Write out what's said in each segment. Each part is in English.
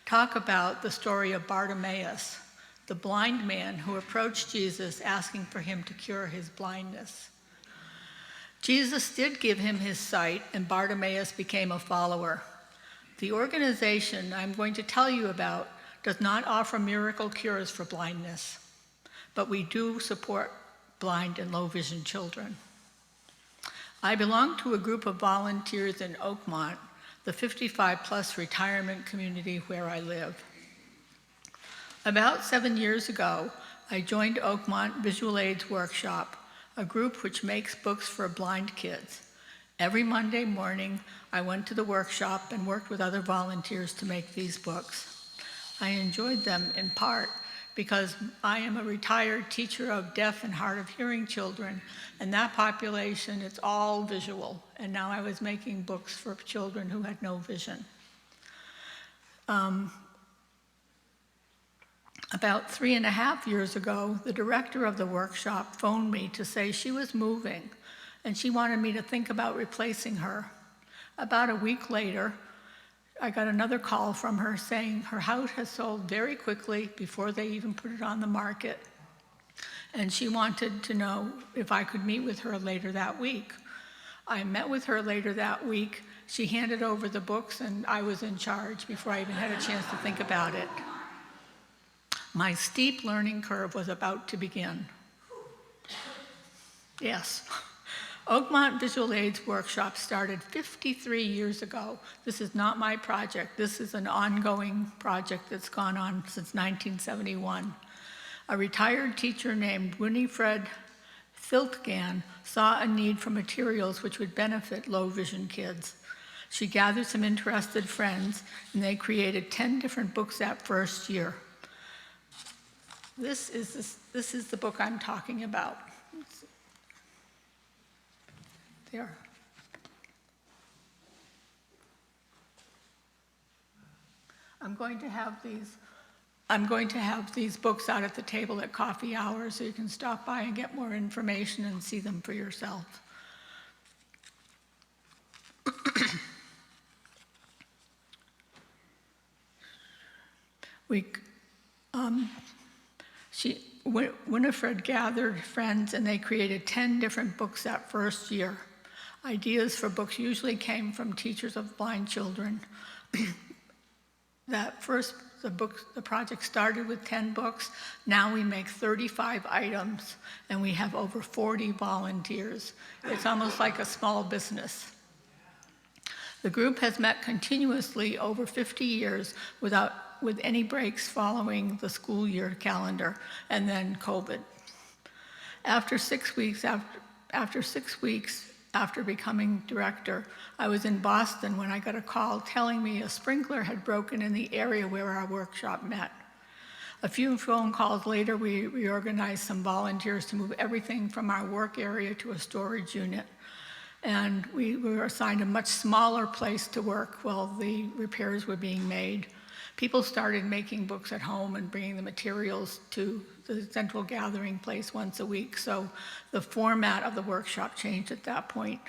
talk about the story of Bartimaeus, the blind man who approached Jesus asking for him to cure his blindness. Jesus did give him his sight, and Bartimaeus became a follower. The organization I'm going to tell you about does not offer miracle cures for blindness, but we do support blind and low vision children. I belong to a group of volunteers in Oakmont, the 55-plus retirement community where I live. About 7 years ago, I joined Oakmont Visual Aids Workshop, a group which makes books for blind kids. Every Monday morning, I went to the workshop and worked with other volunteers to make these books. I enjoyed them in part because I am a retired teacher of deaf and hard of hearing children, and that population, it's all visual. And now I was making books for children who had no vision. About 3.5 years ago, the director of the workshop phoned me to say she was moving, and she wanted me to think about replacing her. About a week later, I got another call from her saying her house has sold very quickly before they even put it on the market. And she wanted to know if I could meet with her later that week. I met with her later that week. She handed over the books, and I was in charge before I even had a chance to think about it. My steep learning curve was about to begin. Yes. Oakmont Visual Aids Workshop started 53 years ago. This is not my project. This is an ongoing project that's gone on since 1971. A retired teacher named Winifred Filtgan saw a need for materials which would benefit low vision kids. She gathered some interested friends, and they created 10 different books that first year. This is the book I'm talking about. There. I'm going to have these books out at the table at coffee hour, so you can stop by and get more information and see them for yourself. Winifred gathered friends, and they created 10 different books that first year. Ideas for books usually came from teachers of blind children. The project started with 10 books. Now we make 35 items, and we have over 40 volunteers. It's almost like a small business. The group has met continuously over 50 years with any breaks following the school year calendar, and then COVID. After 6 weeks after becoming director, I was in Boston when I got a call telling me a sprinkler had broken in the area where our workshop met. A few phone calls later, we reorganized some volunteers to move everything from our work area to a storage unit. And we were assigned a much smaller place to work while the repairs were being made. People started making books at home and bringing the materials to the central gathering place once a week, so the format of the workshop changed at that point.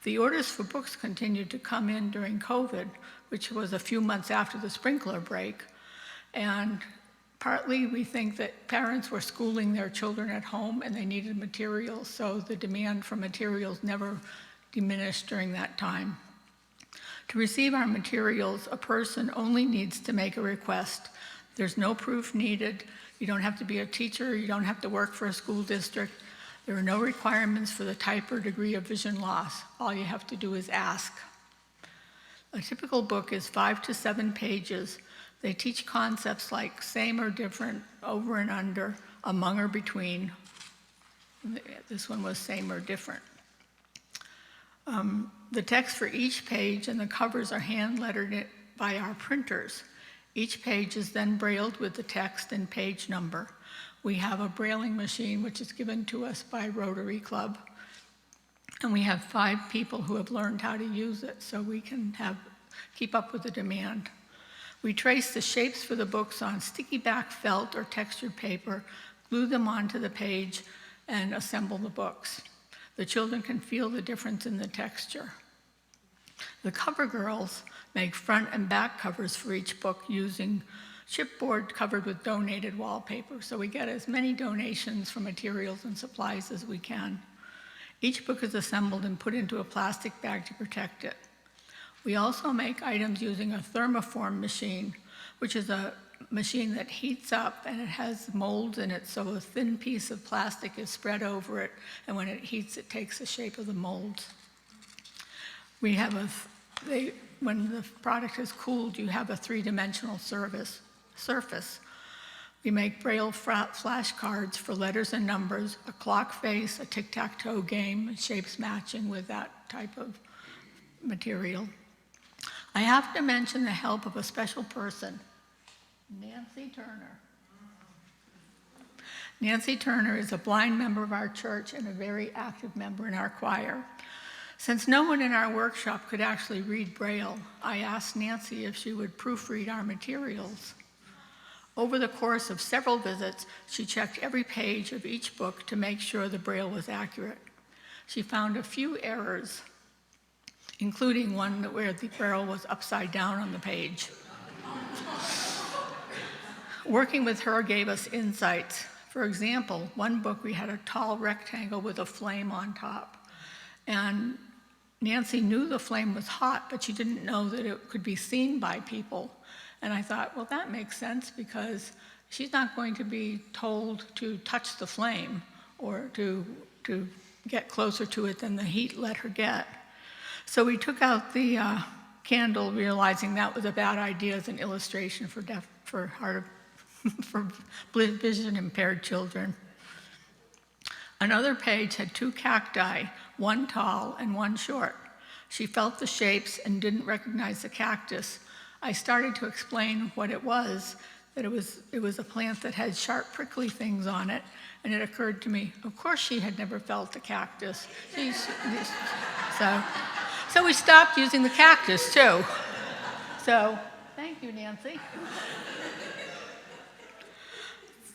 The orders for books continued to come in during COVID, which was a few months after the sprinkler break, and partly we think that parents were schooling their children at home and they needed materials, so the demand for materials never diminished during that time. To receive our materials, a person only needs to make a request. There's no proof needed. You don't have to be a teacher. You don't have to work for a school district. There are no requirements for the type or degree of vision loss. All you have to do is ask. A typical book is 5 to 7 pages. They teach concepts like same or different, over and under, among or between. This one was same or different. The text for each page and the covers are hand-lettered by our printers. Each page is then brailled with the text and page number. We have a brailing machine which is given to us by Rotary Club. And we have 5 people who have learned how to use it so we can keep up with the demand. We trace the shapes for the books on sticky back felt or textured paper, glue them onto the page, and assemble the books. The children can feel the difference in the texture. The cover girls make front and back covers for each book using chipboard covered with donated wallpaper. So we get as many donations for materials and supplies as we can. Each book is assembled and put into a plastic bag to protect it. We also make items using a thermoform machine, which is a machine that heats up and it has molds in it, so a thin piece of plastic is spread over it, and when it heats, it takes the shape of the molds. We have when the product is cooled, you have a three-dimensional surface. We make Braille flashcards for letters and numbers, a clock face, a tic-tac-toe game, shapes matching with that type of material. I have to mention the help of a special person, Nancy Turner. Nancy Turner is a blind member of our church and a very active member in our choir. Since no one in our workshop could actually read Braille, I asked Nancy if she would proofread our materials. Over the course of several visits, she checked every page of each book to make sure the Braille was accurate. She found a few errors, including one where the Braille was upside down on the page. Working with her gave us insights. For example, one book we had a tall rectangle with a flame on top. And Nancy knew the flame was hot, but she didn't know that it could be seen by people. And I thought, well, that makes sense because she's not going to be told to touch the flame or to get closer to it than the heat let her get. So we took out the candle, realizing that was a bad idea as an illustration for vision impaired children. Another page had two cacti, one tall and one short. She felt the shapes and didn't recognize the cactus. I started to explain what it was, that it was a plant that had sharp, prickly things on it, and it occurred to me, of course she had never felt the cactus. So we stopped using the cactus, too. So, thank you, Nancy.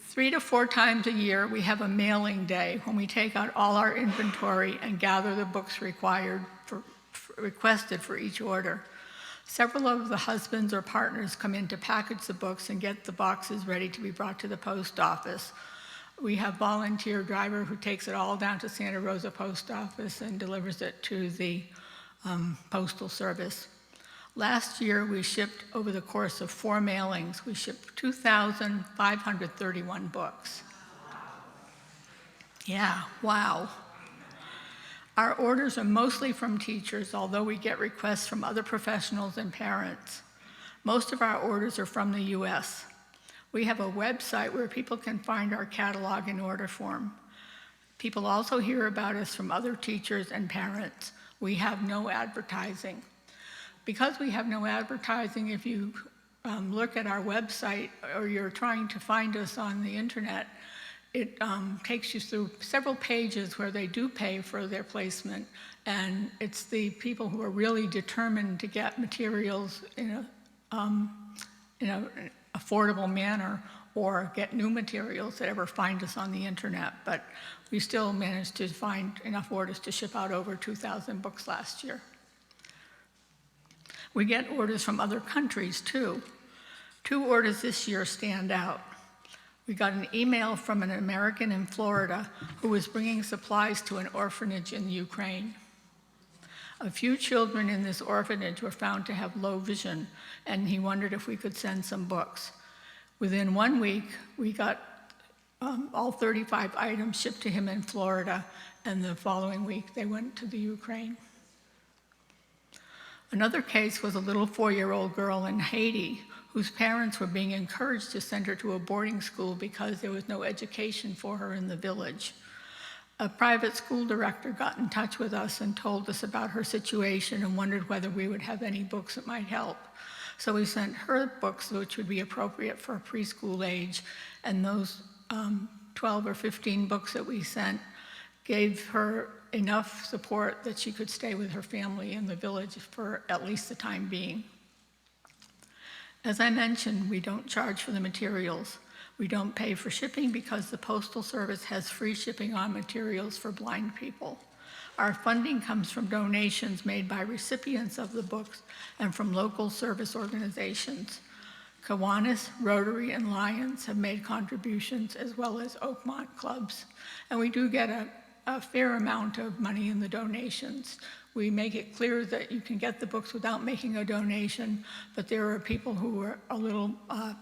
3 to 4 times a year, we have a mailing day when we take out all our inventory and gather the books requested for each order. Several of the husbands or partners come in to package the books and get the boxes ready to be brought to the post office. We have a volunteer driver who takes it all down to Santa Rosa Post Office and delivers it to the Postal Service. Last year, we shipped, over the course of 4 mailings, we shipped 2,531 books. Yeah, wow. Our orders are mostly from teachers, although we get requests from other professionals and parents. Most of our orders are from the US. We have a website where people can find our catalog in order form. People also hear about us from other teachers and parents. We have no advertising. Because we have no advertising, if you look at our website or you're trying to find us on the internet, it takes you through several pages where they do pay for their placement, and it's the people who are really determined to get materials in an affordable manner or get new materials that ever find us on the internet. But we still managed to find enough orders to ship out over 2,000 books last year. We get orders from other countries, too. 2 orders this year stand out. We got an email from an American in Florida who was bringing supplies to an orphanage in Ukraine. A few children in this orphanage were found to have low vision, and he wondered if we could send some books. Within 1 week, we got all 35 items shipped to him in Florida, and the following week, they went to the Ukraine. Another case was a little 4-year-old girl in Haiti whose parents were being encouraged to send her to a boarding school because there was no education for her in the village. A private school director got in touch with us and told us about her situation and wondered whether we would have any books that might help. So we sent her books which would be appropriate for preschool age, and those 12 or 15 books that we sent gave her enough support that she could stay with her family in the village for at least the time being. As I mentioned, we don't charge for the materials. We don't pay for shipping because the Postal Service has free shipping on materials for blind people. Our funding comes from donations made by recipients of the books and from local service organizations. Kiwanis, Rotary, and Lions have made contributions, as well as Oakmont clubs. And we do get a fair amount of money in the donations. We make it clear that you can get the books without making a donation, but there are people who are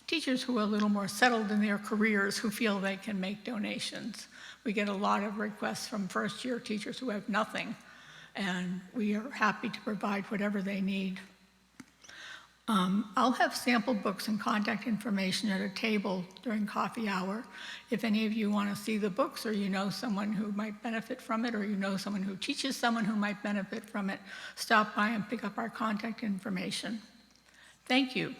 teachers who are a little more settled in their careers who feel they can make donations. We get a lot of requests from first-year teachers who have nothing, and we are happy to provide whatever they need. I'll have sample books and contact information at a table during coffee hour. If any of you want to see the books, or you know someone who might benefit from it, or you know someone who teaches someone who might benefit from it, stop by and pick up our contact information. Thank you.